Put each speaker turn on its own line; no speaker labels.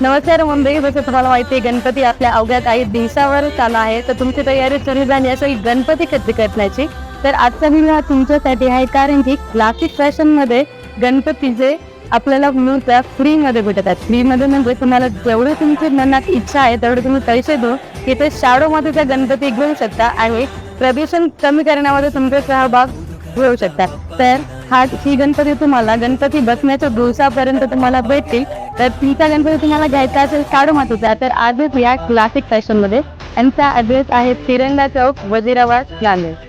नमस्कार मंडळी, जसं तुम्हाला माहिती आहे गणपती आपल्या अवघ्या काही दिवसावर चालू आहे, तर तुमची तयारी सुरू झाली असेल गणपती खरेदी करण्याची. तर आजचा व्हिडिओ हा तुमच्यासाठी आहे, कारण की क्लासिक फॅशनमध्ये गणपतीचे आपल्याला मूर्त्या फ्रीमध्ये भेटतात. फ्रीमध्ये म्हणजे तुम्हाला जेवढे तुमची मनात इच्छा आहे तेवढे तुम्ही पैसे देऊन तिथे शाडोमध्ये त्या गणपती घेऊ शकता आणि प्रदूषण कमी करण्यामध्ये तुमचा सहभाग घेऊ शकता. तर ही गणपती तुम्हाला गणपती बसण्याच्या दिवसापर्यंत तुम्हाला भेटतील. तर तुमचा गणपती तुम्हाला घ्यायचा असेल शाडू मातीचा, तर आजच या क्लासिक फॅशनमध्ये. यांचा ॲड्रेस आहे तिरंगा चौक, वजीराबाद, नांदेड.